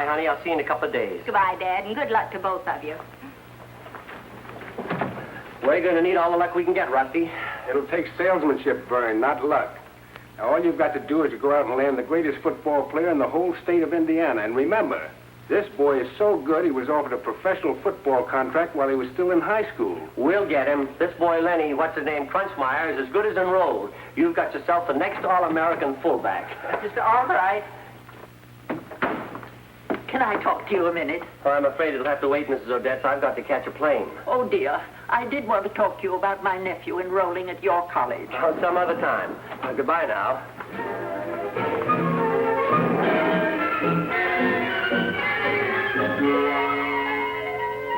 honey. I'll see you in a couple of days. Goodbye, Dad, and good luck to both of you. We're going to need all the luck we can get, Rusty. It'll take salesmanship, Vern, not luck. Now, all you've got to do is to go out and land the greatest football player in the whole state of Indiana. And remember, this boy is so good he was offered a professional football contract while he was still in high school. We'll get him. This boy Lenny, what's his name, Crunchmeyer, is as good as enrolled. You've got yourself the next All-American fullback. All right. Can I talk to you a minute? Oh, I'm afraid it'll have to wait, Mrs. Odette. I've got to catch a plane. Oh, dear. I did want to talk to you about my nephew enrolling at your college. Oh, some other time. Goodbye now.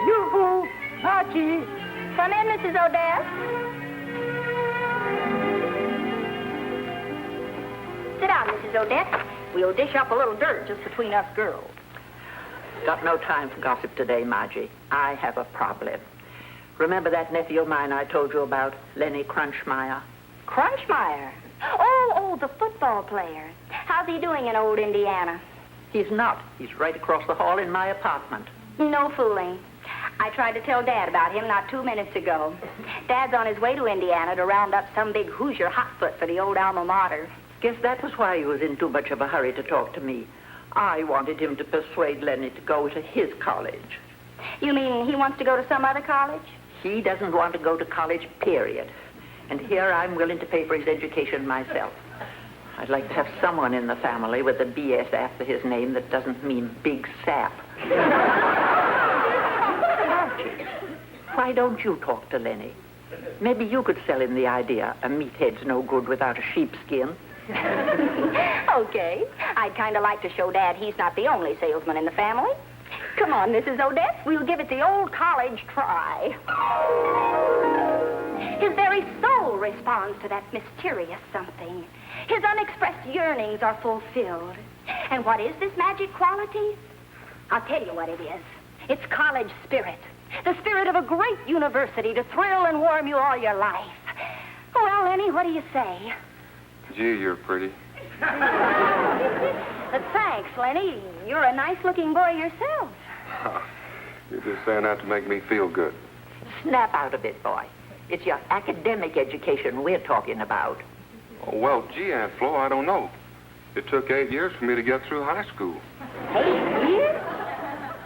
Yoo-hoo! Margie! Come in, Mrs. Odette. Sit down, Mrs. Odette. We'll dish up a little dirt just between us girls. Got no time for gossip today, Margie. I have a problem. Remember that nephew of mine I told you about, Lenny Crunchmeyer? Crunchmeyer? Oh, the football player. How's he doing in old Indiana? He's not. He's right across the hall in my apartment. No fooling. I tried to tell Dad about him not 2 minutes ago. Dad's on his way to Indiana to round up some big Hoosier hotfoot for the old alma mater. Guess that was why he was in too much of a hurry to talk to me. I wanted him to persuade Lenny to go to his college. You mean he wants to go to some other college? He doesn't want to go to college, period. And here I'm willing to pay for his education myself. I'd like to have someone in the family with a B.S. after his name that doesn't mean Big Sap. Margie, why don't you talk to Lenny? Maybe you could sell him the idea a meathead's no good without a sheepskin. Okay. I'd kind of like to show Dad he's not the only salesman in the family. Come on, Mrs. Odette. We'll give it the old college try. His very soul responds to that mysterious something. His unexpressed yearnings are fulfilled. And what is this magic quality? I'll tell you what it is. It's college spirit. The spirit of a great university to thrill and warm you all your life. Well, Lenny, what do you say? Gee, you're pretty. Thanks, Lenny. You're a nice-looking boy yourself. You're just saying that to make me feel good. Snap out of it, boy. It's your academic education we're talking about. Oh, well, gee, Aunt Flo, I don't know. It took 8 years for me to get through high school. 8 years?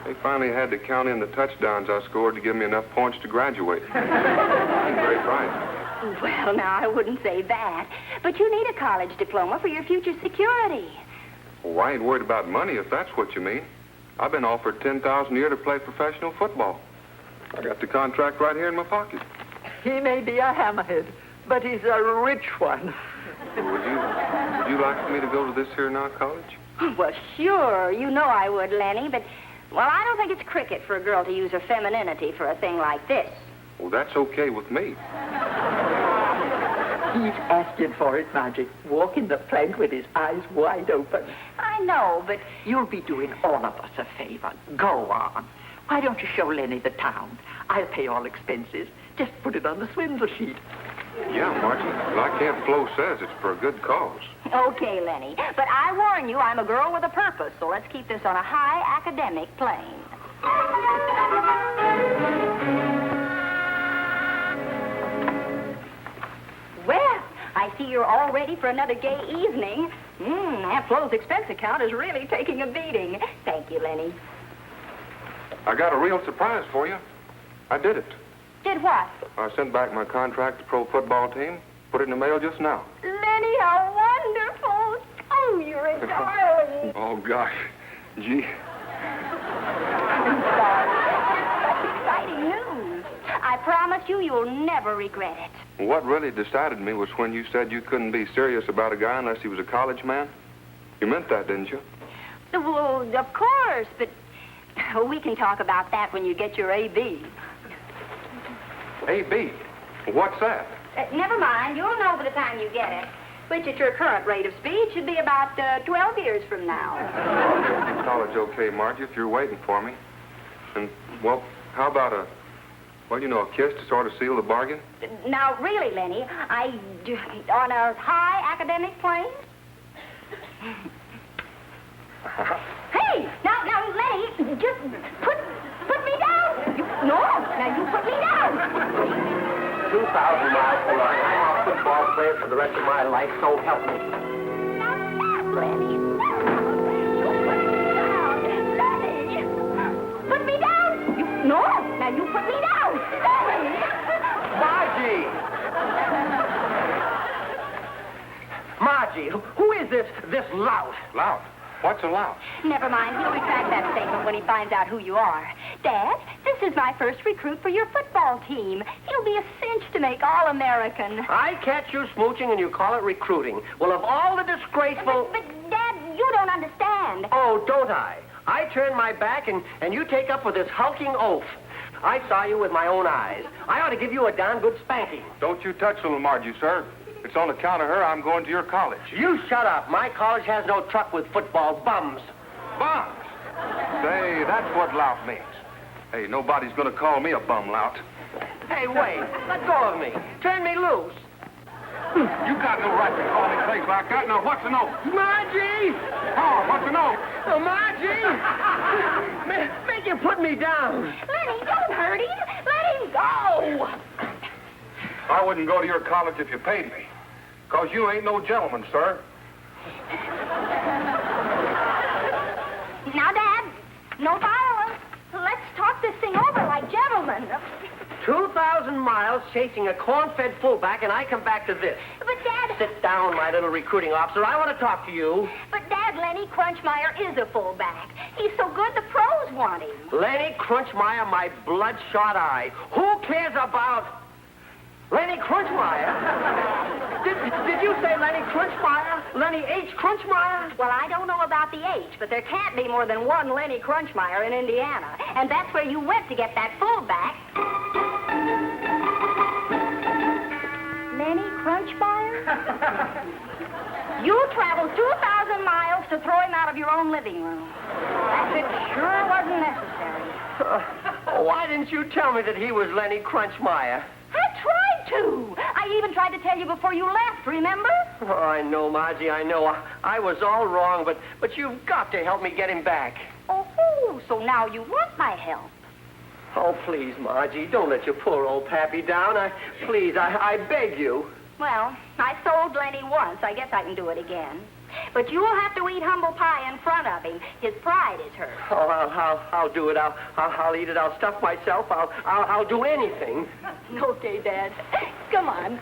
They finally had to count in the touchdowns I scored to give me enough points to graduate. I'm very bright. Well, now, I wouldn't say that. But you need a college diploma for your future security. Well, I ain't worried about money, if that's what you mean. I've been offered $10,000 a year to play professional football. I got the contract right here in my pocket. He may be a hammerhead, but he's a rich one. Would you like for me to go to this here now college? Well, sure. You know I would, Lenny, but, well, I don't think it's cricket for a girl to use her femininity for a thing like this. Well, that's okay with me. He's asking for it, Margie. Walking the plank with his eyes wide open. I know, but... You'll be doing all of us a favor. Go on. Why don't you show Lenny the town? I'll pay all expenses. Just put it on the swindle sheet. Yeah, Margie. Like Aunt Flo says, it's for a good cause. Okay, Lenny. But I warn you, I'm a girl with a purpose, so let's keep this on a high academic plane. Well, I see you're all ready for another gay evening. Aunt Flo's expense account is really taking a beating. Thank you, Lenny. I got a real surprise for you. I did it. Did what? I sent back my contract to pro football team. Put it in the mail just now. Lenny, how wonderful. Oh, you're a darling. Oh, gosh. Gee. I'm sorry. Such exciting news. I promise you, you'll never regret it. What really decided me was when you said you couldn't be serious about a guy unless he was a college man. You meant that, didn't you? Well, of course, but we can talk about that when you get your A.B. A.B.? What's that? Never mind. You'll know by the time you get it. Which, at your current rate of speed, should be about 12 years from now. I'll get to college okay, Margie, if you're waiting for me. And, well, how about a kiss to sort of seal the bargain? Now, really, Lenny, on a high academic plane? Hey! Now, Just put me down. No, now you put me down. 2,000 miles per run. I'm a football player for the rest of my life, so help me. Now stop, Lenny. Lenny! Put me down. No, now you put me down. Lenny! Margie! Margie, who is this lout? Lout? What's a lout? Never mind. He'll retract that statement when he finds out who you are. Dad, this is my first recruit for your football team. He'll be a cinch to make All-American. I catch you smooching and you call it recruiting. Well, of all the disgraceful... But, Dad, you don't understand. Oh, don't I? I turn my back and you take up with this hulking oaf. I saw you with my own eyes. I ought to give you a darn good spanking. Don't you touch little Margie, sir. It's on account of her I'm going to your college. You shut up. My college has no truck with football bums. Bums? Say, that's what lout means. Hey, nobody's going to call me a bum lout. Hey, wait. Let go of me. Turn me loose. You got no right to call me things like that. Now, what's an oath? Margie! Oh, what's an oath? Oh, Margie! Make you put me down. Lenny, don't hurt him. Let him go. I wouldn't go to your college if you paid me. Because you ain't no gentleman, sir. Now, Dad, no violence. Let's talk this thing over like gentlemen. 2,000 miles chasing a corn-fed fullback, and I come back to this. But, Dad... Sit down, my little recruiting officer. I want to talk to you. But, Dad, Lenny Crunchmeyer is a fullback. He's so good the pros want him. Lenny Crunchmeyer, my bloodshot eye. Who cares about... Lenny Crunchmeyer? Did you say Lenny Crunchmeyer? Lenny H. Crunchmeyer? Well, I don't know about the H, but there can't be more than one Lenny Crunchmeyer in Indiana. And that's where you went to get that fullback. Lenny Crunchmeyer? You traveled 2,000 miles to throw him out of your own living room. That it sure wasn't necessary. Why didn't you tell me that he was Lenny Crunchmeyer? I tried to. I even tried to tell you before you left, remember? Oh, I know, Margie, I know. I was all wrong, but you've got to help me get him back. Oh, so now you want my help. Oh, please, Margie, don't let your poor old pappy down. Please, I beg you. Well, I sold Lenny once. I guess I can do it again. But you'll have to eat humble pie in front of him. His pride is hurt. Oh, I'll do it. I'll eat it. I'll stuff myself. I'll do anything. Okay, Dad. Come on.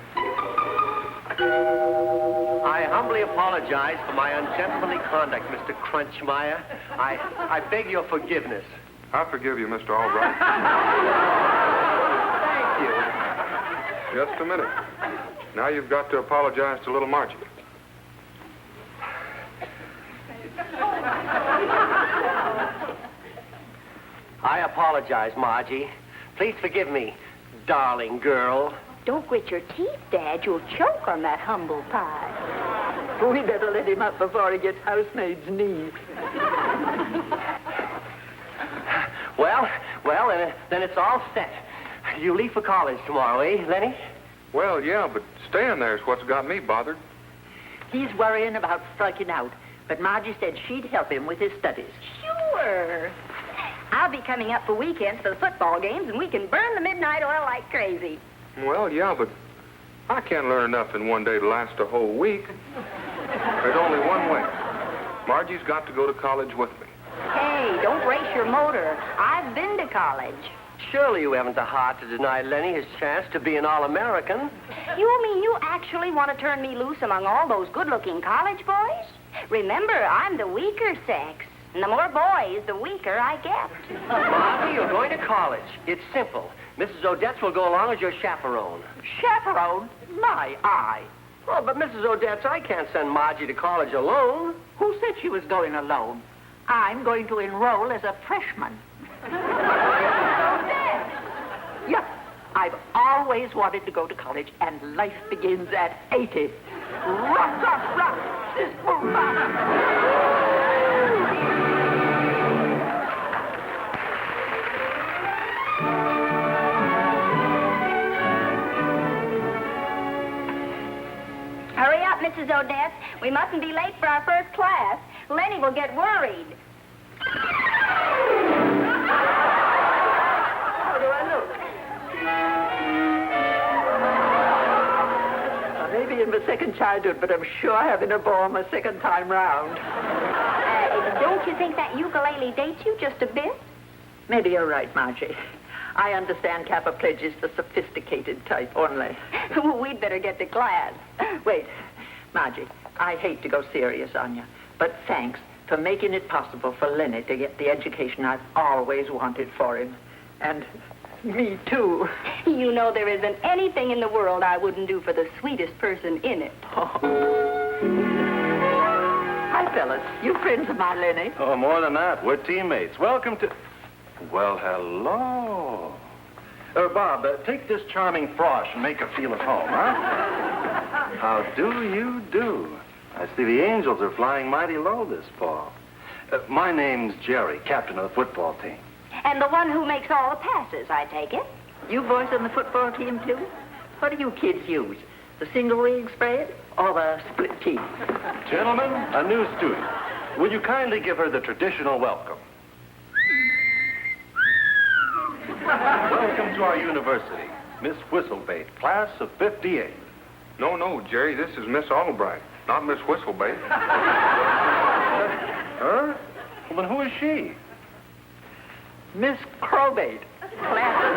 I humbly apologize for my ungentlemanly conduct, Mr. Crunchmeyer. I beg your forgiveness. I forgive you, Mr. Albright. Thank you. Just a minute. Now you've got to apologize to little Margie. I apologize, Margie. Please forgive me, darling girl. Don't grit your teeth, Dad. You'll choke on that humble pie. We better let him up before he gets housemaid's knees. Well, then it's all set. You leave for college tomorrow, eh, Lenny? Well, yeah, but staying there's what's got me bothered. He's worrying about striking out, but Margie said she'd help him with his studies. Sure. I'll be coming up for weekends for the football games, and we can burn the midnight oil like crazy. Well, yeah, but I can't learn enough in one day to last a whole week. There's only one way. Margie's got to go to college with me. Hey, don't race your motor. I've been to college. Surely you haven't the heart to deny Lenny his chance to be an All-American. You mean you actually want to turn me loose among all those good-looking college boys? Remember, I'm the weaker sex. And the more boys, the weaker I get. Margie, you're going to college. It's simple. Mrs. Odette's will go along as your chaperone. Chaperone? My eye. Oh, but Mrs. Odette's, I can't send Margie to college alone. Who said she was going alone? I'm going to enroll as a freshman. Yep. I've always wanted to go to college, and life begins at 80. Rock, rock, rock. Hurry up, Mrs. Odette. We mustn't be late for our first class. Lenny will get worried. of a second childhood, but I'm sure having a ball my second time round. Don't you think that ukulele dates you just a bit? Maybe you're right, Margie. I understand Kappa pledges the sophisticated type only. We'd better get to class. Wait, Margie, I hate to go serious on you, but thanks for making it possible for Lenny to get the education I've always wanted for him. And me, too. You know there isn't anything in the world I wouldn't do for the sweetest person in it. Hi, fellas. You friends of mine, Lenny? Oh, more than that. We're teammates. Welcome to... Well, hello. Bob, take this charming frosh and make her feel at home, huh? How do you do? I see the Angels are flying mighty low this fall. My name's Jerry, captain of the football team. And the one who makes all the passes, I take it. You boys on the football team, too? What do you kids use? The single rig spread or the split team? Gentlemen, a new student. Will you kindly give her the traditional welcome? Welcome to our university, Miss Whistlebait, class of 58. No, Jerry, this is Miss Albright, not Miss Whistlebait. Her? Well, then who is she? Miss Crowbait, class of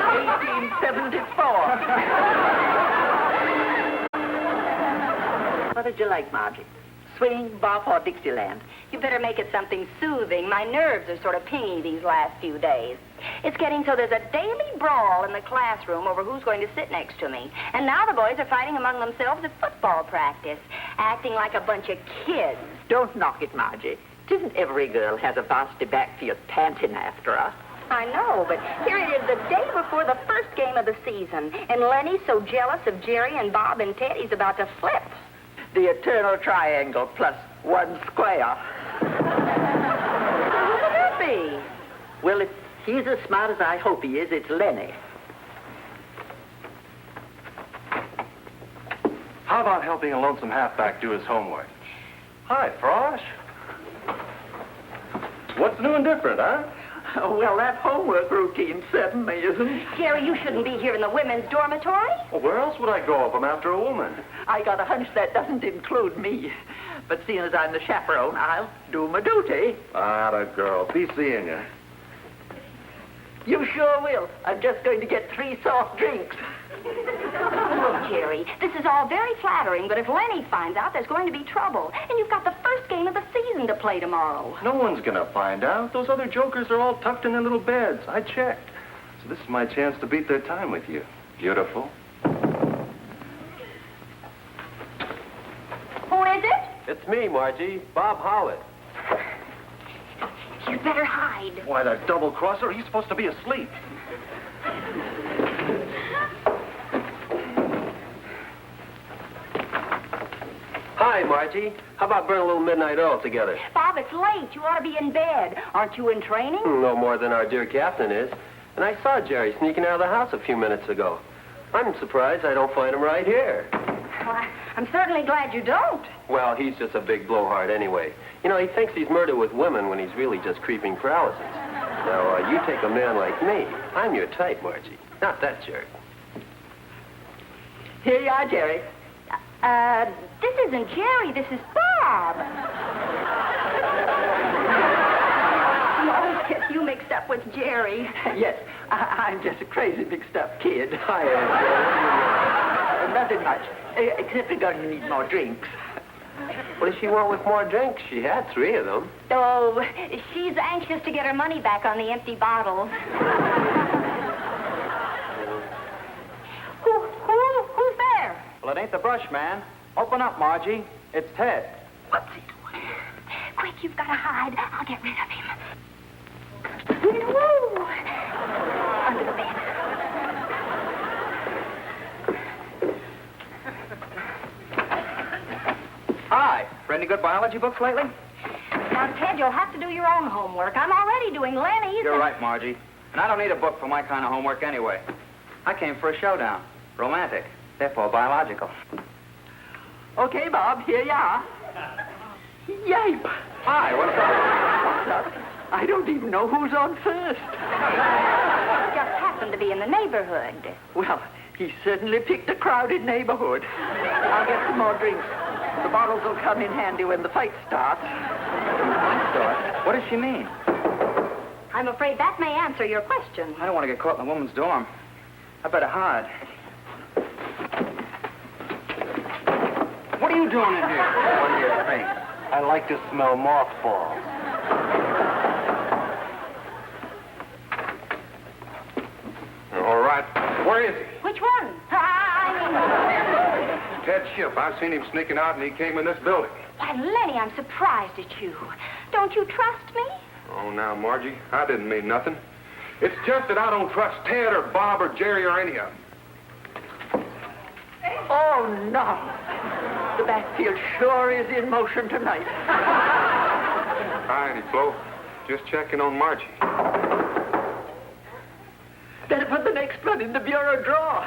1874. What did you like, Margie? Swing, bop, or Dixieland? You better make it something soothing. My nerves are sort of pingy these last few days. It's getting so there's a daily brawl in the classroom over who's going to sit next to me. And now the boys are fighting among themselves at football practice, acting like a bunch of kids. Don't knock it, Margie. It isn't every girl has a varsity backfield panting after her. I know, but here it is the day before the first game of the season, and Lenny's so jealous of Jerry and Bob and Ted he's about to flip. The eternal triangle plus one square. Who would that be? Well, if he's as smart as I hope he is, it's Lenny. How about helping a lonesome halfback do his homework? Hi, Frosh. What's new and different, huh? Oh, well, that homework routine certainly isn't. Jerry, you shouldn't be here in the women's dormitory. Well, where else would I go if I'm after a woman? I got a hunch that doesn't include me. But seeing as I'm the chaperone, I'll do my duty. Atta girl. Be seeing you. You sure will. I'm just going to get 3 soft drinks. Look, Jerry, this is all very flattering, but if Lenny finds out, there's going to be trouble. And you've got the first game of the season to play tomorrow. No one's gonna find out. Those other jokers are all tucked in their little beds. I checked. So this is my chance to beat their time with you. Beautiful. Who is it? It's me, Margie. Bob Howard. You'd better hide. Why, that double-crosser, he's supposed to be asleep. Hi, Margie. How about burn a little midnight oil together? Bob, it's late. You ought to be in bed. Aren't you in training? No more than our dear captain is. And I saw Jerry sneaking out of the house a few minutes ago. I'm surprised I don't find him right here. Well, I'm certainly glad you don't. Well, he's just a big blowhard anyway. You know, he thinks he's murdered with women when he's really just creeping paralysis. Now, you take a man like me. I'm your type, Margie. Not that jerk. Here you are, Jerry. This isn't Jerry. This is Bob. I always get you mixed up with Jerry. Yes, I'm just a crazy mixed-up kid. Hi, Nothing much, except we're going to need more drinks. What does she want with more drinks? She had 3 of them. Oh, she's anxious to get her money back on the empty bottles. Who's there? Well, it ain't the brush, man. Open up, Margie. It's Ted. What's he doing? Quick, you've got to hide. I'll get rid of him. Woo! Under the bed. Hi. Read any good biology books lately? Now, Ted, you'll have to do your own homework. I'm already doing Lenny's. You're right, Margie. And I don't need a book for my kind of homework anyway. I came for a showdown. Romantic. Therefore, biological. Okay, Bob, here you are. Yipe! Hi, what's up? What's up? I don't even know who's on first. Just happened to be in the neighborhood. Well, He certainly picked a crowded neighborhood. I'll get some more drinks. The bottles will come in handy when the fight starts. What does she mean? I'm afraid that may answer your question. I don't want to get caught in the woman's dorm. I better hide. What are you doing in here? What do you think? I like to smell mothballs. All right. Where is he? Which one? Ted Shipp. I've seen him sneaking out, and he came in this building. Why, Lenny, I'm surprised at you. Don't you trust me? Oh, now, Margie, I didn't mean nothing. It's just that I don't trust Ted or Bob or Jerry or any of them. Oh, no. The backfield sure is in motion tonight. Hi, Annie Flo. Just checking on Margie. Better put the next blood in the bureau drawer.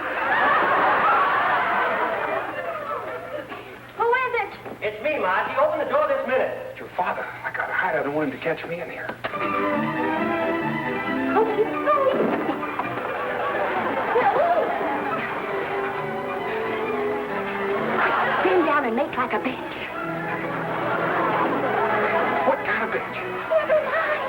Who is it? It's me, Margie. Open the door this minute. It's your father. I gotta hide. I don't want him to catch me in here. Oh, he's going. Bend down and make like a bench. What kind of bench? Never mind.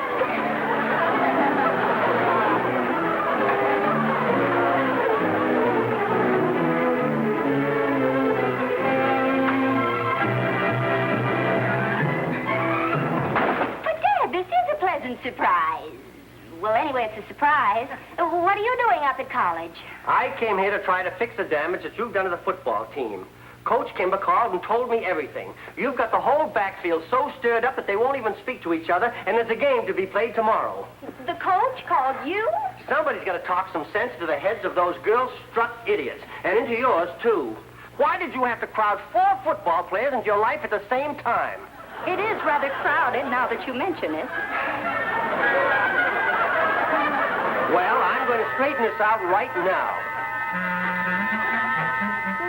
But, Dad, this is a pleasant surprise. Well, anyway, it's a surprise. What are you doing up at college? I came here to try to fix the damage that you've done to the football team. Coach Kimber called and told me everything. You've got the whole backfield so stirred up that they won't even speak to each other, and there's a game to be played tomorrow. The coach called you? Somebody's got to talk some sense into the heads of those girl-struck idiots, and into yours, too. Why did you have to crowd 4 football players into your life at the same time? It is rather crowded now that you mention it. Well, I'm going to straighten this out right now.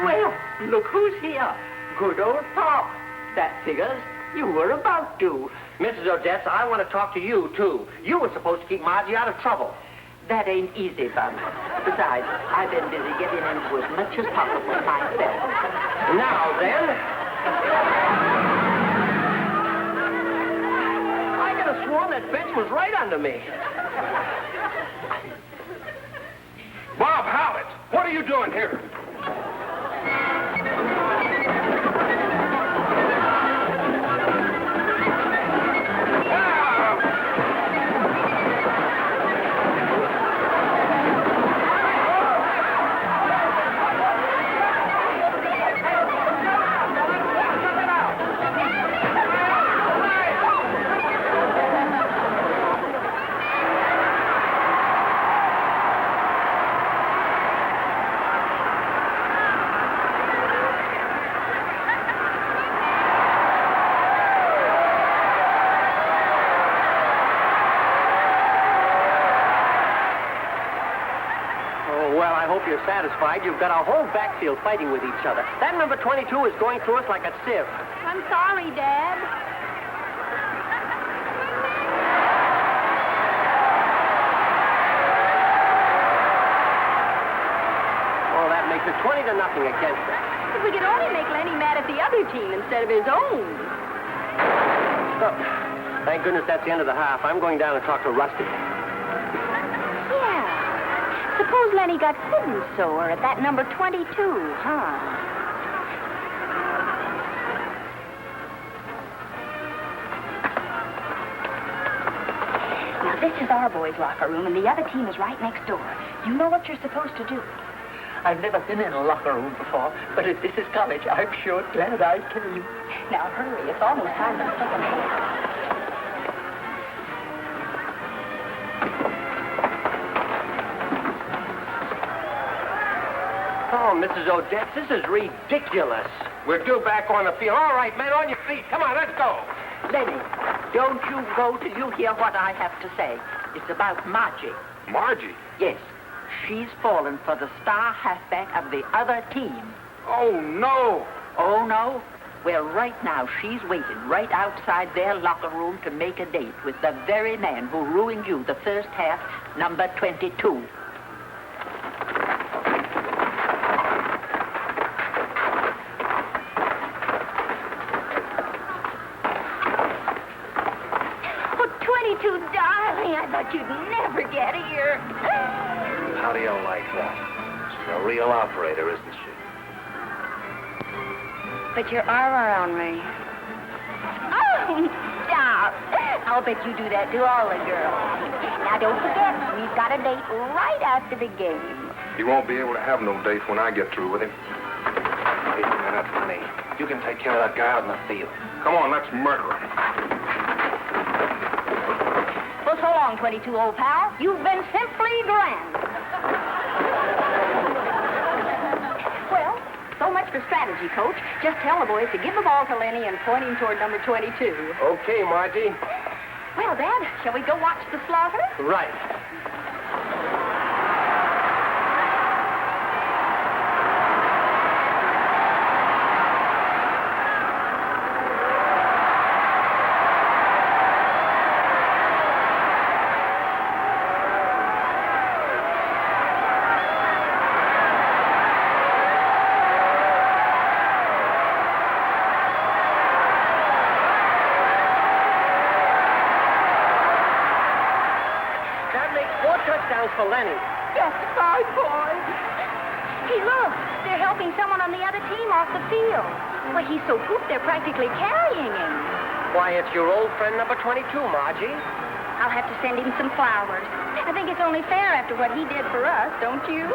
Well, look who's here. Good old Pop. That figures. You were about to. Mrs. Odette, I want to talk to you, too. You were supposed to keep Margie out of trouble. That ain't easy, Bum. Besides, I've been busy getting into as much as possible myself. Now, then... I could have sworn that bench was right under me. Bob Howlett, what are you doing here? You're satisfied. You've got our whole backfield fighting with each other. That number 22 is going through us like a sieve. I'm sorry, Dad. Oh, that makes it 20-0 against us. If we could only make Lenny mad at the other team instead of his own. Oh, thank goodness that's the end of the half. I'm going down and talk to Rusty. Suppose Lenny got foot and sore at that number 22, huh? Now, this is our boys' locker room, and the other team is right next door. You know what you're supposed to do. I've never been in a locker room before, but if this is college, I'm sure glad I came. Now, hurry. It's almost time for the second half. Oh, Mrs. Odette, this is ridiculous. We're due back on the field. All right, men, on your feet. Come on, let's go. Lenny, don't you go till you hear what I have to say. It's about Margie. Margie? Yes. She's fallen for the star halfback of the other team. Oh, no. Oh, no? Well, right now, she's waiting right outside their locker room to make a date with the very man who ruined you the first half, number 22. thought you'd never get here. How do you like that? She's a real operator, isn't she? Put your arm around me. Oh, stop. I'll bet you do that to all the girls. Now, don't forget, we've got a date right after the game. He won't be able to have no date when I get through with him. Wait a minute, honey. You can take care of that guy out in the field. Come on, let's murder him. Well, so long, 22, old pal. You've been simply grand. Well, so much for strategy, Coach. Just tell the boys to give the ball to Lenny and point him toward number 22. Okay, Margie. Well, Dad, shall we go watch the slaughter? Right. Touchdowns for Lenny. Yes, my boy. Hey, look, they're helping someone on the other team off the field. Well, he's so pooped they're practically carrying him. Why, it's your old friend number 22, Margie. I'll have to send him some flowers. I think it's only fair after what he did for us, don't you?